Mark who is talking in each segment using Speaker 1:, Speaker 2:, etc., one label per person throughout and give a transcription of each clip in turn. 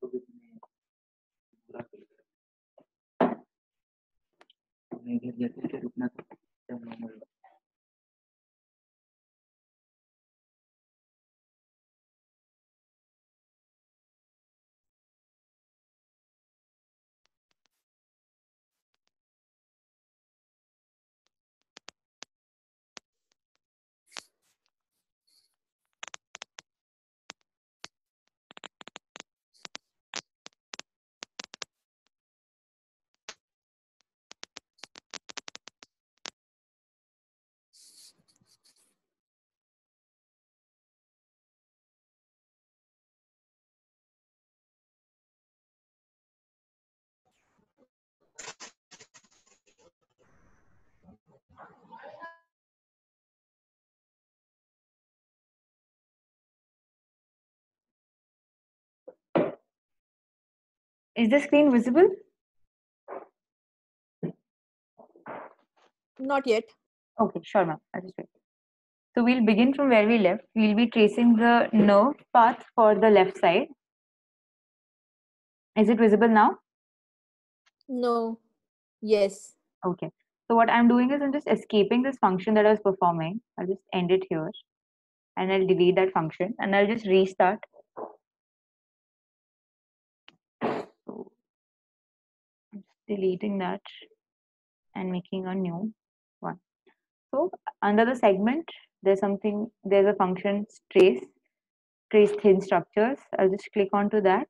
Speaker 1: तो भी तुम्हें पूरा फील मैं घर जाते थे रुकना था जब normal
Speaker 2: Is the screen visible?
Speaker 3: Not yet.
Speaker 2: Okay, sure, ma'am. I'll just wait. So we'll begin from where we left. We'll be tracing the nerve path for the left side. Is it visible now?
Speaker 3: No. Yes.
Speaker 2: Okay. So what I'm doing is I'm just escaping this function that I was performing. I'll just end it here. And I'll delete that function. And I'll just restart. So I'm just deleting that and making a new one. So under the segment, there's a function trace thin structures. I'll just click onto that.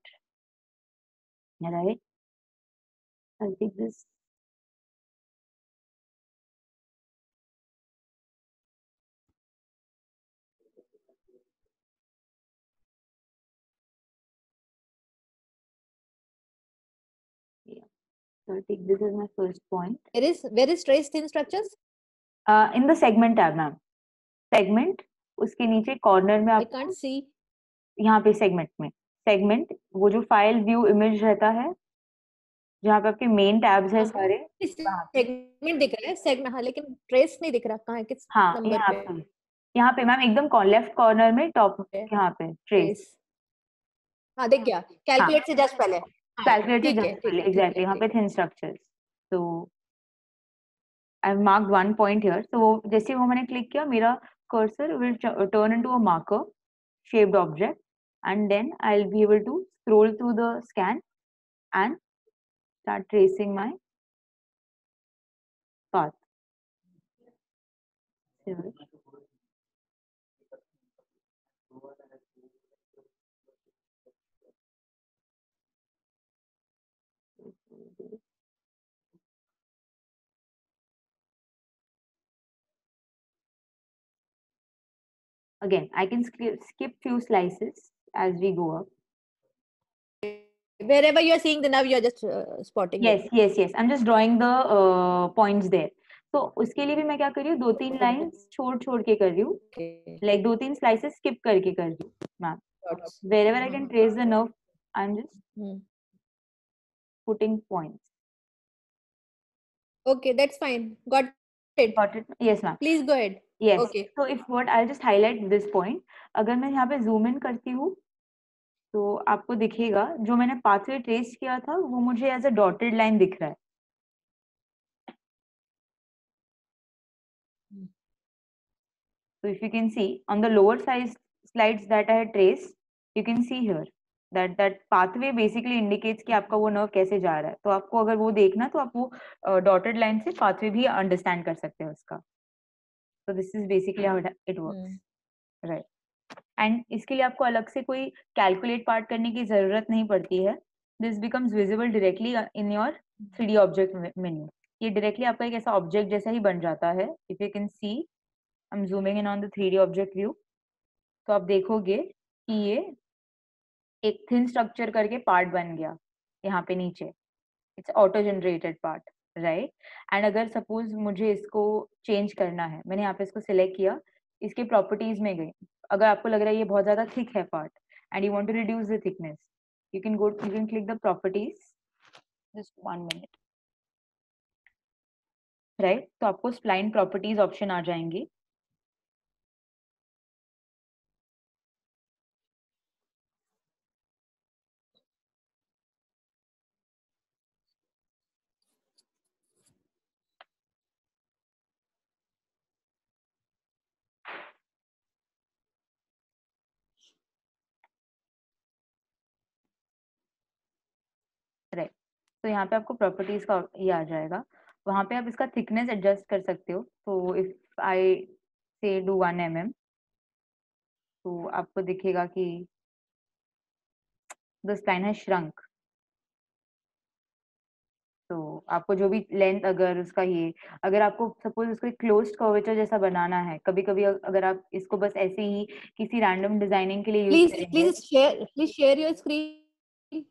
Speaker 2: All right. I'll take this. Yeah. So I'll take this as my first point.
Speaker 3: Where is trace thin structures?
Speaker 2: In the segment tab, ma'am. Segment, उसके नीचे corner में
Speaker 3: I
Speaker 2: आप
Speaker 3: can't see.
Speaker 2: यहाँ पे segment में segment वो जो file view image रहता है जहाँ पे आपके मेन टैब्स है सारे वहाँ पे
Speaker 3: सेगमेंट दिख रहा है सेगमेंट, हाँ, लेकिन ट्रेस नहीं दिख रहा कहाँ है, किस
Speaker 2: हाँ
Speaker 3: नंबर पे?
Speaker 2: यहाँ पे मैम एकदम लेफ्ट कॉर्नर में टॉप यहाँ पे ट्रेस
Speaker 3: हाँ दिख गया, कैलकुलेट से जस्ट पहले। हाँ,
Speaker 2: कैलकुलेट
Speaker 3: ठीक है,
Speaker 2: जस्ट
Speaker 3: ठीक है,
Speaker 2: एग्जैक्टली यहाँ पे थिन स्ट्रक्चर्स तो I have marked one point here तो वो जैसे वो मैंने क्लिक किया मेरा cursor will turn into a marker shaped object and then I'll be able to scroll through the scan and start tracing my path. Here. Again, I can skip few slices as we go up.
Speaker 3: Wherever you are seeing the nerve, you are just spotting it.
Speaker 2: Yes. I'm just drawing the points there. तो उसके लिए भी मैं क्या कर रही हूँ 2-3 lines छोड़ के कर रही हूँ like 2-3 slices skip करके कर रही हूँ ma'am wherever I can trace the nerve I'm just putting points.
Speaker 3: Okay, that's fine. Got it.
Speaker 2: Yes ma'am.
Speaker 3: Please go ahead.
Speaker 2: Yes.
Speaker 3: Okay.
Speaker 2: So if what I'll just highlight this point. अगर मैं यहाँ पे zoom in करती हूँ तो आपको दिखेगा जो मैंने pathway trace किया था वो मुझे as a dotted line दिख रहा है. So if you can see on the lower size slides that I had traced, you can see here that pathway basically indicates कि आपका वो nerve कैसे जा रहा है. तो आपको अगर वो देखना तो आप वो dotted line से pathway भी understand कर सकते हो उसका. So this is basically how it works, right? And इसके लिए आपको अलग से कोई calculate part करने की जरूरत नहीं पड़ती है. This becomes visible directly in your 3D object menu. ये directly आपका एक ऐसा object जैसा ही बन जाता है. If you can see, I'm zooming in on the 3D object view. तो आप देखोगे कि ये एक थिन स्ट्रक्चर करके पार्ट बन गया यहाँ पे नीचे. It's auto generated part, right? And अगर सपोज मुझे इसको चेंज करना है, मैंने यहाँ पे इसको सिलेक्ट किया, इसके प्रॉपर्टीज में गई. अगर आपको लग रहा है ये बहुत ज्यादा थिक है part and you want to reduce the thickness, you can click the properties. Just 1 minute, right? तो आपको स्प्लाइन प्रॉपर्टीज ऑप्शन आ जाएंगे. तो यहाँ पे आपको प्रॉपर्टीज का ये आ जाएगा, वहाँ पे आप इसका थिकनेस एडजस्ट कर सकते हो। तो इफ आई से डू 1 mm, तो आपको दिखेगा कि द स्पाइन हैज श्रंक। तो आपको जो भी लेंथ, अगर उसका ये, अगर आपको सपोज उसको एक क्लोज्ड कर्वेचर जैसा बनाना है, कभी कभी अगर आप इसको बस ऐसे ही किसी रैंडम डिजाइनिंग के लिए यूज करेंगे।
Speaker 3: Please share your screen.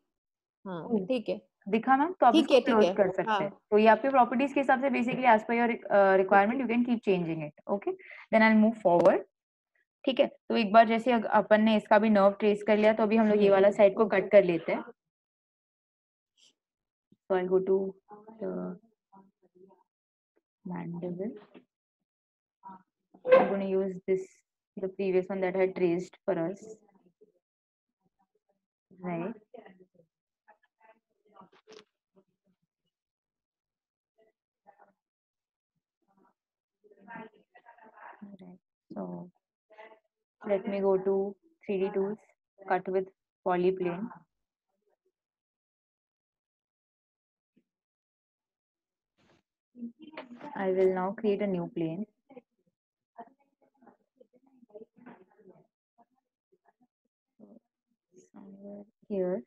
Speaker 3: हाँ ठीक है,
Speaker 2: दिखा मैम? तो आप
Speaker 3: ठीक
Speaker 2: इसको
Speaker 3: है, ठीक
Speaker 2: क्लोज
Speaker 3: है।
Speaker 2: कर सकते हैं।
Speaker 3: हाँ
Speaker 2: तो ये आपके प्रॉपर्टीज के हिसाब से basically as per your requirement you can keep changing it. Okay, then I move forward. ठीक है, तो एक बार जैसे अपन ने इसका भी नर्व ट्रेस कर लिया, तो अभी हम लोग ये वाला साइड को कट कर लेते हैं। So I'll go to the mandible. I'm going to use this, the previous one that I had traced for us. Right. Right. So let me go to 3D tools, cut with polyplane. I will now create a new plane. Somewhere here.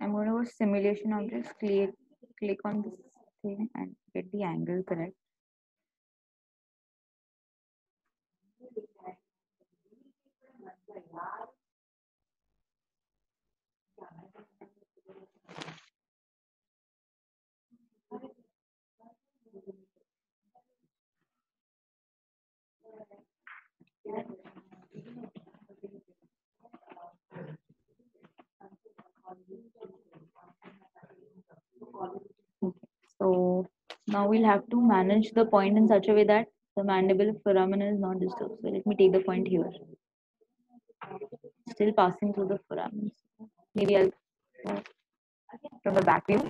Speaker 2: I'm going to go simulation objects, click on this thing and get the angle correct. So now we'll have to manage the point in such a way that the mandible foramen is not disturbed. So let me take the point here. Still passing through the foramen. Maybe I'll from the back view.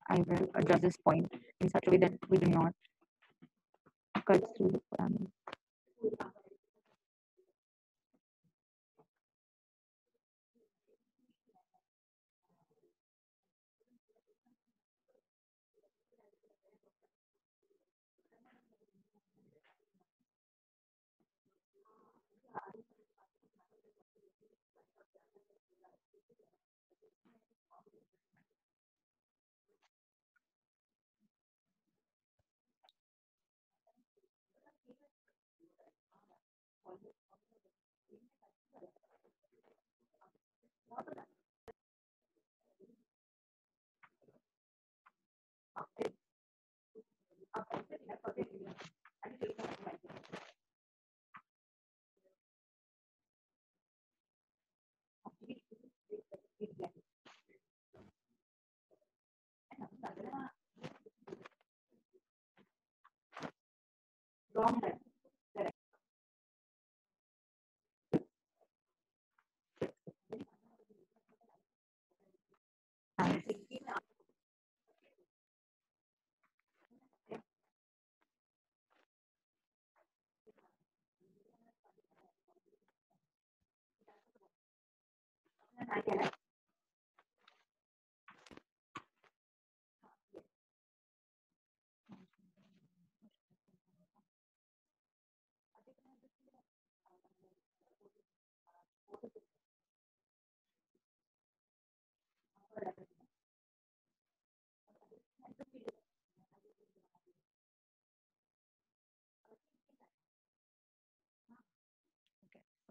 Speaker 2: I will adjust this point in such a way that we do not cut through the foramen.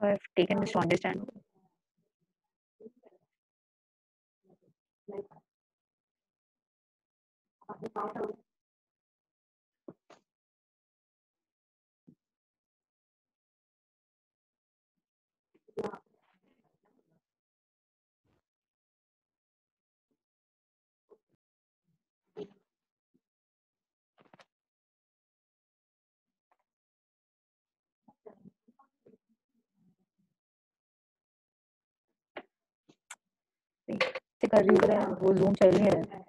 Speaker 2: I've taken this to understand. से कर रही हूँ पता है, वो zoom चल नहीं रहा है.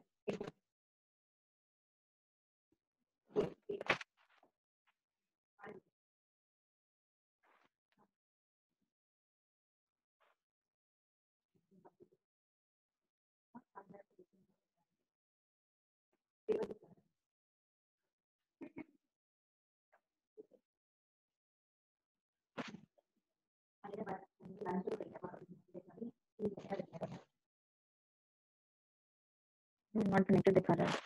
Speaker 2: नॉट कनेक्टेड दिखा रहा है.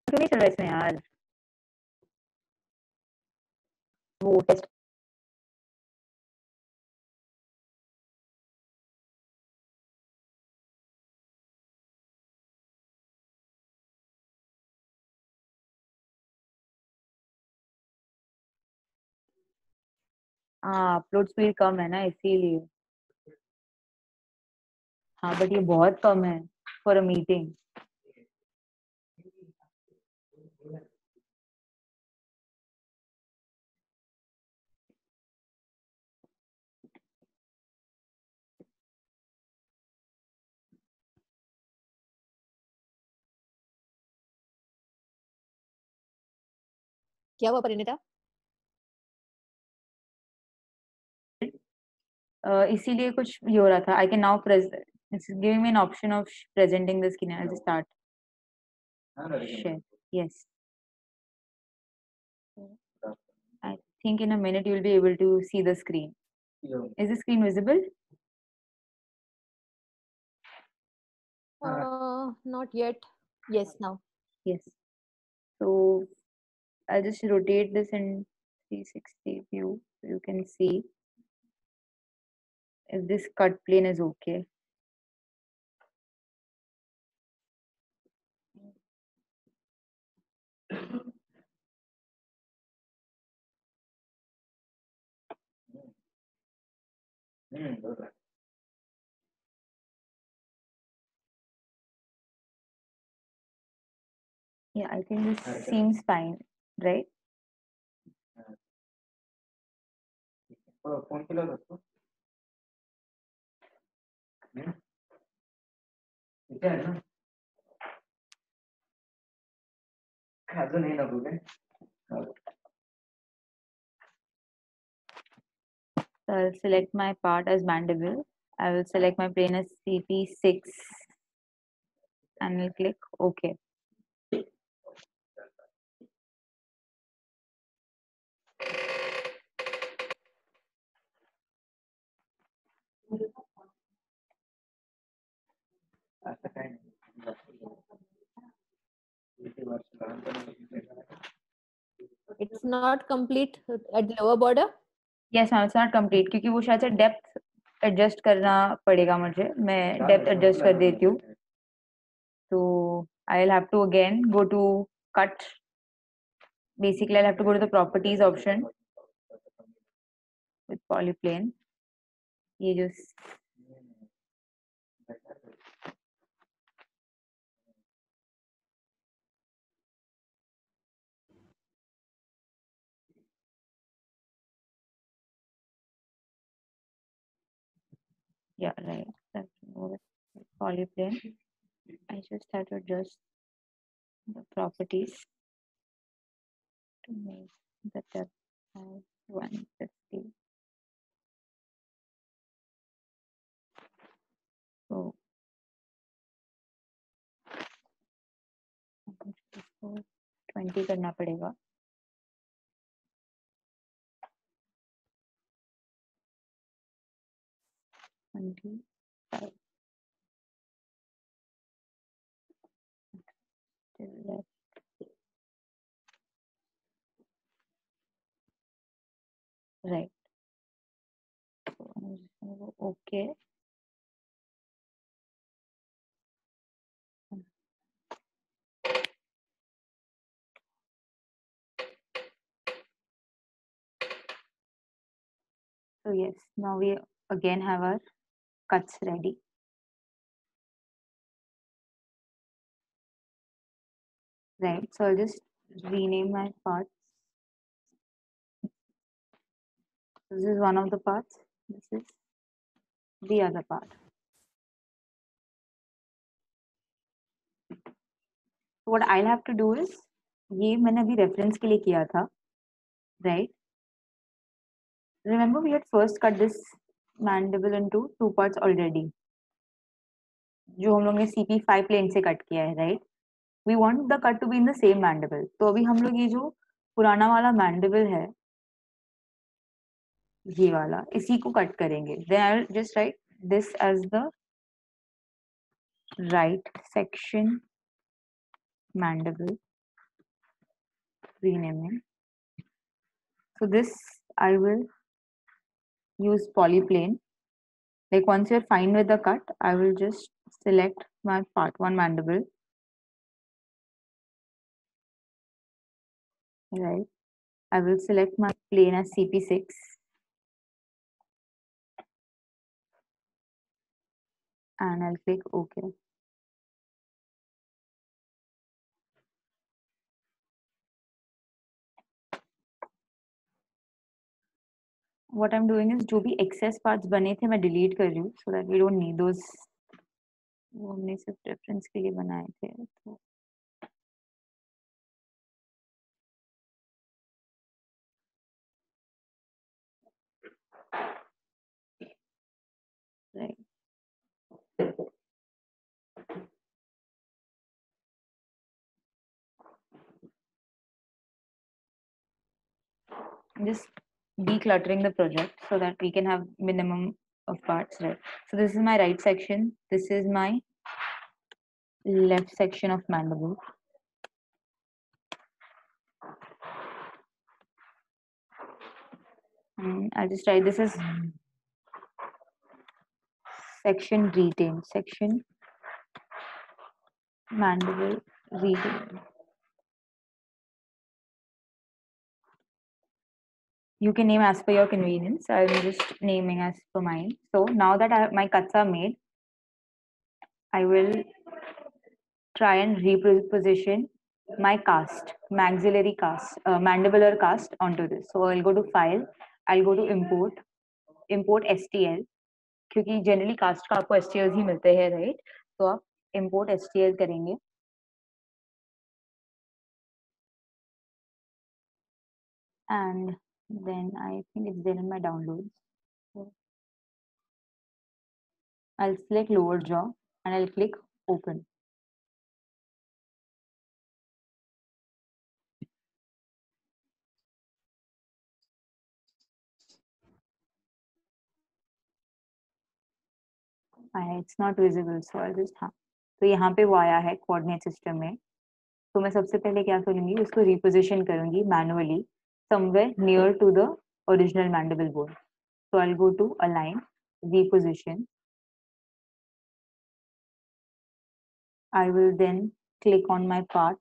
Speaker 2: क्यों नहीं चल रहा है इसमें यार वो टेस्ट. हाँ अपलोड स्पीड कम है ना इसीलिए. हाँ बट ये बहुत कम है फॉर अ मीटिंग.
Speaker 3: क्या हुआ परिणीता?
Speaker 2: इसीलिए कुछ ये हो रहा था. I can now present. It's giving me an option of presenting the screen. I just start share. Yes. I think in a minute you will be able to see the screen. Is the screen visible?
Speaker 3: Not yet. Yes, now.
Speaker 2: Yes. So I'll just rotate this in 360 view so you can see if this cut plane is okay. Yeah, I think this seems fine, right?
Speaker 1: Phone केला होता इथे आहे ना अजून नाही ना तुझे.
Speaker 2: So I'll select my part as mandible. I will select my plane as CP6 and will click OK.
Speaker 1: असं काय नाही. किती वर्ष लहानपणी
Speaker 3: It's not complete at the lower border.
Speaker 2: Yes ma'am, it's not complete क्योंकि वो शायद से डेप्थ एडजस्ट करना पड़ेगा मुझे. मैं डेप्थ एडजस्ट कर देती हूँ. तो I'll have to again go to cut. Basically I'll have to go to the properties option with polyplane. ये जो Yeah, right. That's more polyplane. I just have to adjust the properties to make the depth as 150. So 20 करना पड़ेगा. 25. Still left. Right. So I'm just gonna go okay. So yes, now we again have our cuts ready. Right. So I'll just rename my parts. This is one of the parts. This is the other part. So what I'll have to do is, ये मैंने अभी reference के लिए किया था, right? Remember we had first cut this mandible into two parts already. जो हम लोग ने CP5 plane से cut किया है, right? We want the cut to be in the same mandible. तो अभी हम लोग ये जो पुराना वाला mandible है, ये वाला, इसी को cut करेंगे. Then I'll just write this as the right section mandible. Renaming. So this I will use polyplane. Like once you're fine with the cut, I will just select my part 1 mandible. Right. I will select my plane as CP6. And I'll click OK. What I'm doing is जो भी excess parts बने थे मैं delete कर रही हूँ so that we don't need those. वो हमने सिर्फ reference के लिए बनाए थे. तो right. I'm just decluttering the project so that we can have minimum of parts, right? So this is my right section. This is my left section of mandible. And I'll just write this as section retained. Section mandible retained. You can name as per your convenience. I'm just naming as per mine. So now that my cuts are made, I will try and reposition my cast, maxillary cast, mandibular cast onto this. So I'll go to File, I'll go to Import, Import STL, क्योंकि generally cast का आपको STLs ही मिलते हैं, right? तो आप Import STL करेंगे. And then I think it's there in my downloads. So I'll select lower jaw and I'll click open. It's not visible, so I'll just हाँ. तो यहाँ पे वो आया है coordinate system में. तो मैं सबसे पहले क्या करूँगी, उसको reposition करूँगी manually somewhere near to the original mandible bone. So I'll go to align, reposition. I will then click on my part.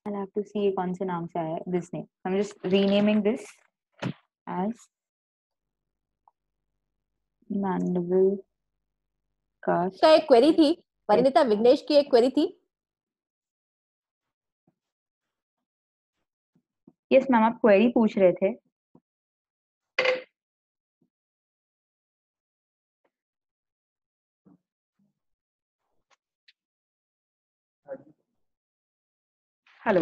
Speaker 2: I'll have to see कौन से नाम से आया है, this name. I'm just renaming this as mandible cast.
Speaker 3: का एक query थी परिणीता, विघ्नेश की एक क्वेरी थी.
Speaker 2: Yes मैम, आप क्वेरी पूछ रहे थे. Hello.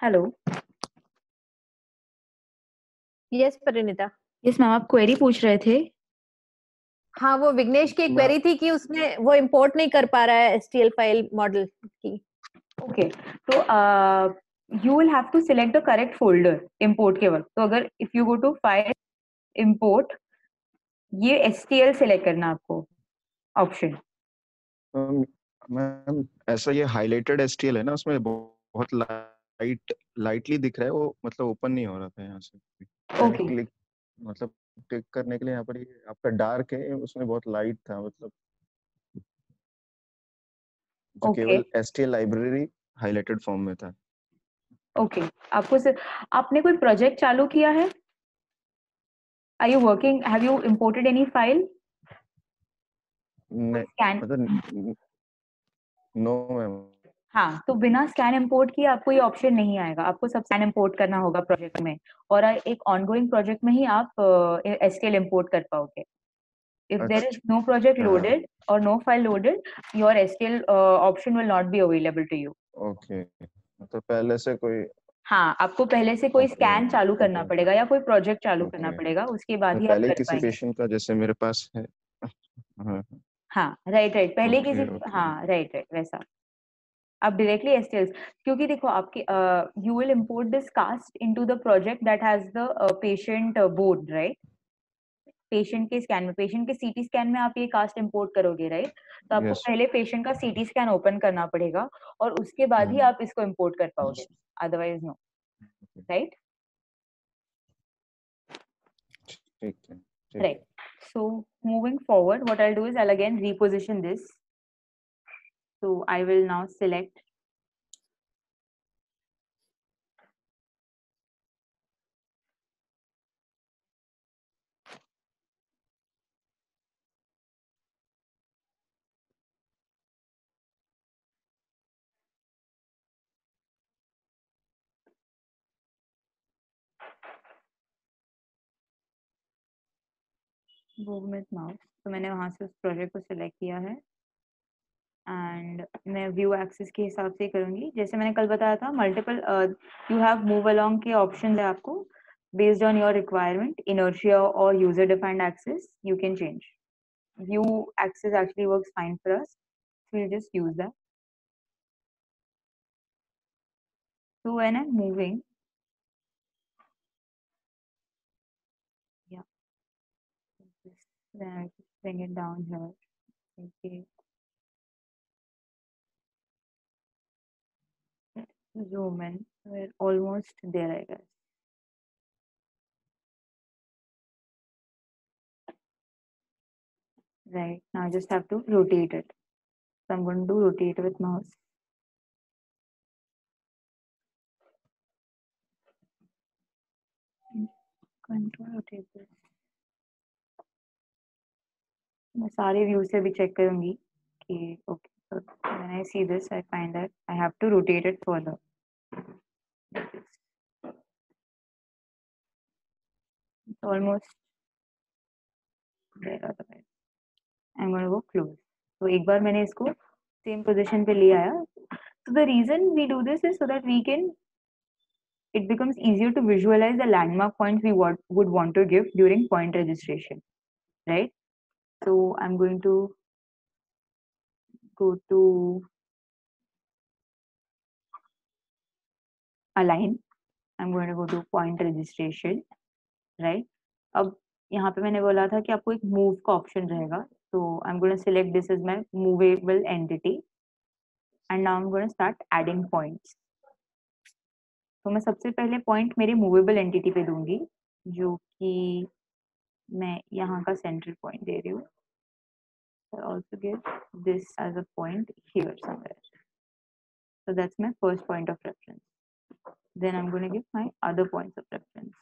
Speaker 2: Hello.
Speaker 3: Yes Parineeta.
Speaker 2: Yes ma'am, आप क्वेरी पूछ रहे थे।
Speaker 3: हाँ, वो विघ्नेश की क्वेरी थी कि उसने वो इंपोर्ट नहीं कर पा रहा है एसटीएल फाइल मॉडल की।
Speaker 2: ओके, तो you will have to select the correct folder import के वक्त। तो अगर if you go to file import, ये एसटीएल सिलेक्ट करना आपको ऑप्शन।
Speaker 4: मैम ऐसा ये हाइलाइटेड एसटीएल है ना, उसमें बहुत लाइटली दिख रहा है वो, मतलब ओपन नहीं हो रहा था यहाँ से। मैंने
Speaker 2: ओके
Speaker 4: क्लिक मतलब क्लिक करने के लिए यहाँ पर ये आपका डार्क है, उसमें बहुत लाइट था, मतलब जो
Speaker 2: ओके
Speaker 4: केवल एसटीएल लाइब्रेरी हाइलाइटेड फॉर्म में था।
Speaker 2: ओके, आपने कोई प्रोजेक्ट चालू किया है? Are you working, have you imported any file?
Speaker 4: नहीं
Speaker 2: स्कैन,
Speaker 4: मतलब नो मैम।
Speaker 2: हाँ, तो बिना स्कैन इंपोर्ट किए आपको ये ऑप्शन नहीं आएगा। आपको सब स्कैन इंपोर्ट करना होगा प्रोजेक्ट में, और एक ऑनगोइंग प्रोजेक्ट में ही आप एसटीएल इंपोर्ट कर पाओगे। If there is no project
Speaker 4: अच्छा
Speaker 2: loaded or no file loaded, your STL option will not be available to you.
Speaker 4: Okay, तो पहले से कोई
Speaker 2: हाँ, आपको पहले से कोई
Speaker 4: ओके
Speaker 2: स्कैन चालू करना
Speaker 4: ओके
Speaker 2: पड़ेगा या कोई प्रोजेक्ट चालू करना
Speaker 4: ओके,
Speaker 2: पड़ेगा, उसके बाद
Speaker 4: तो
Speaker 2: ही आप
Speaker 4: पहले ही
Speaker 2: कर
Speaker 4: किसी
Speaker 2: पाएंगे।
Speaker 4: पेशेंट का जैसे मेरे पास है। हाँ
Speaker 2: हाँ, राइट राइट, पहले किसी,
Speaker 4: ओके ओके
Speaker 2: हाँ राइट राइट, वैसा आप डायरेक्टली एसटीएल। क्योंकि देखो आपके you will import this cast into the project that has the patient board, right? Patient के स्कैन में, पेशेंट के सीटी स्कैन में आप ये कास्ट इंपोर्ट करोगे, राइट? तो आपको
Speaker 4: यस।
Speaker 2: पहले पेशेंट का सीटी स्कैन ओपन करना पड़ेगा और उसके बाद ही आप इसको इंपोर्ट कर पाओगे, अदरवाइज नो, राइट?
Speaker 4: ठीक है ठीक
Speaker 2: Right. So moving forward, what I'll do is I'll again reposition this. So I will now select Move with mouse. तो मैंने वहां से उस प्रोजेक्ट को सिलेक्ट किया है एंड मैं व्यू एक्सेस के हिसाब से करूंगी। जैसे मैंने कल बताया था, multiple you have move along के ऑप्शन है आपको, based on your requirement, inertia और user defined axis, you can change. View axis actually works fine for us, we'll just use that. So when I'm moving, yeah, then I just bring it down here. Okay, zoom in. We're almost there, I guess. Right, now I just have to rotate it. So I'm going to rotate with mouse. Control rotate this. मैं सारे view से भी check करूंगी कि okay, so when I see this, I find that I have to rotate it further. It's almost there otherwise. I'm going to go close. तो एक बार मैंने इसको same position पे ले आया. So the reason we do this is so that we can, it becomes easier to visualize the landmark points we would want to give during point registration, right? So I'm going to go to align. I'm going to go to point registration, right? अब यहाँ पे मैंने बोला था कि आपको एक move का option रहेगा, so I'm going to select this as my movable entity, and now I'm going to start adding points. तो मैं सबसे पहले point मेरे movable entity पे दूंगी, जो कि मैं यहाँ का central point दे रही हूँ. I'll also give this as a point here somewhere. So that's my first point of reference. Then I'm going to give my other points of reference.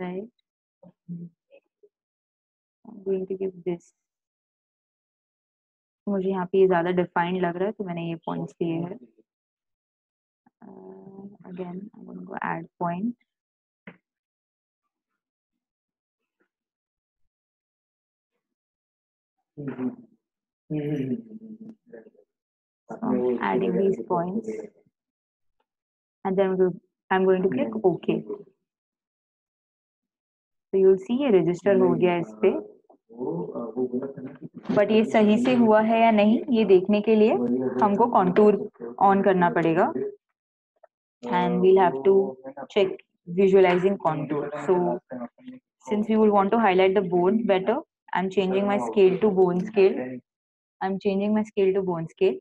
Speaker 2: Right. going to give this. मुझे यहाँ पे ये ज़्यादा defined लग रहा है तो मैंने ये points लिए हैं. Again, I'm going to go add point. So adding these points, and then I'm going to click OK. So you'll see ये register हो गया इस पे. But ये सही से हुआ है या नहीं ये देखने के लिए हमको contour on करना पड़ेगा. And we'll have to check visualizing contour. So since we will want to highlight the bone better, I'm changing my scale to bone scale. I'm changing my scale to bone scale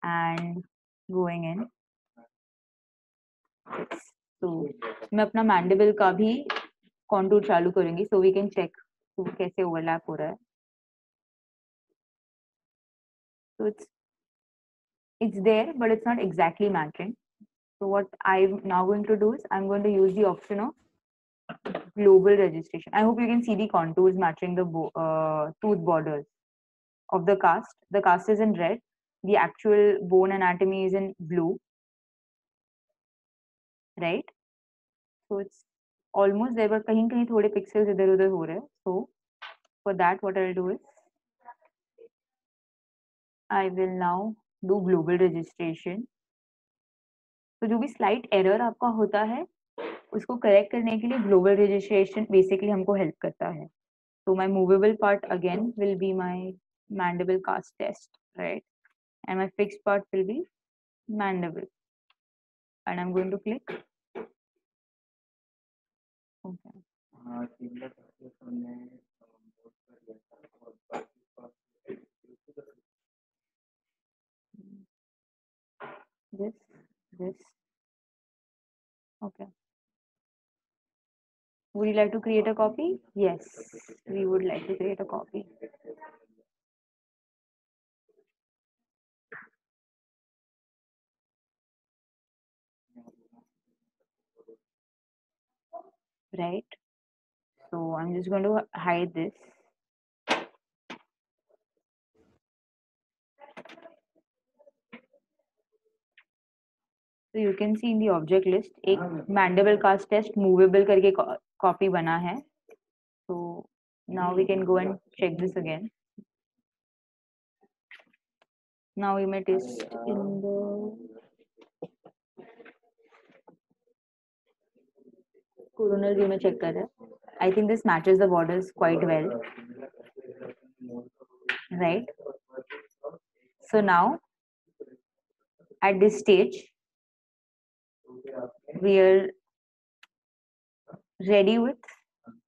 Speaker 2: and going in. So मैं अपना mandible का भी contour चालू करूँगी so we can check वो कैसे overlap हो रहा है. So it's there but it's not exactly matching. So what I'm now going to do is I'm going to use the option of global registration. I hope you can see the contours matching the tooth borders of the cast. The cast is in red. The actual bone anatomy is in blue. Right? So it's almost there, but कहीं थोड़े pixels इधर-उधर हो रहे हैं. So for that, what I'll do is I will now do global registration. तो जो भी slight error आपका होता है उसको correct करने के लिए global registration basically हमको help करता है. So my movable part again will be my mandible cast test, right? And my fixed part will be mandible. And I'm going to click. Okay. This. Okay. Would you like to create a copy? Yes, we would like to create a copy. Right. So I'm just going to hide this. So you can see in the object list, एक mandible cast test movable करके copy बना है. So now we can go and check this again. Now we may test in the coronal view में check कर रहे हैं. I think this matches the borders quite well. Right. So now at this stage, we are ready with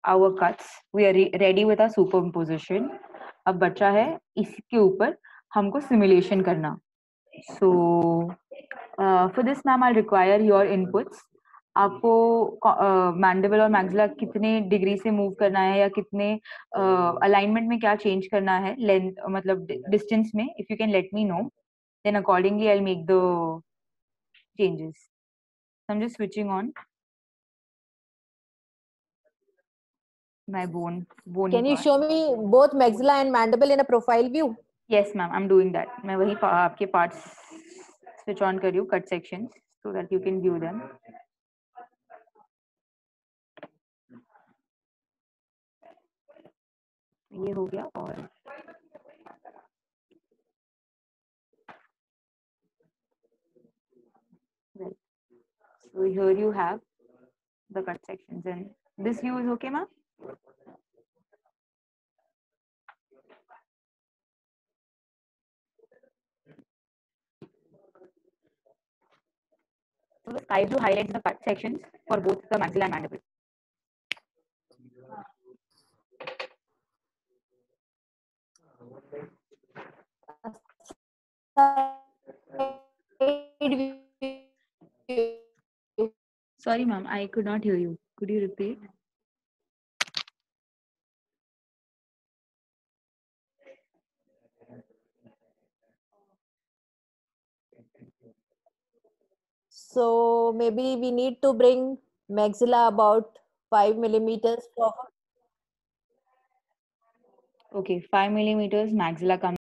Speaker 2: our cuts. We are ready with our superimposition. अब बचा है इसके ऊपर हमको simulation करना. So for this, ma'am, I'll require your inputs. आपको mandible और maxilla कितने डिग्री से मूव करना है या कितने alignment में क्या चेंज करना है, लेंथ मतलब डिस्टेंस में. If you can let me know, then accordingly I'll make the changes. So I'm just switching on my bone.
Speaker 3: Can you show me both maxilla and mandible in a profile view?
Speaker 2: Yes, ma'am, I'm doing that. मैं वही आपके parts switch on कर रही हूँ, cut sections, so that you can view them. ये हो गया और right. So here you have the cut sections, and this view is okay, ma'am? So the sky blue highlights the cut sections for both the maxilla and mandible. Sorry, ma'am, I could not hear you. Could you repeat?
Speaker 3: So maybe we need to bring maxilla about 5 millimeters forward.
Speaker 2: Okay, 5 millimeters maxilla comes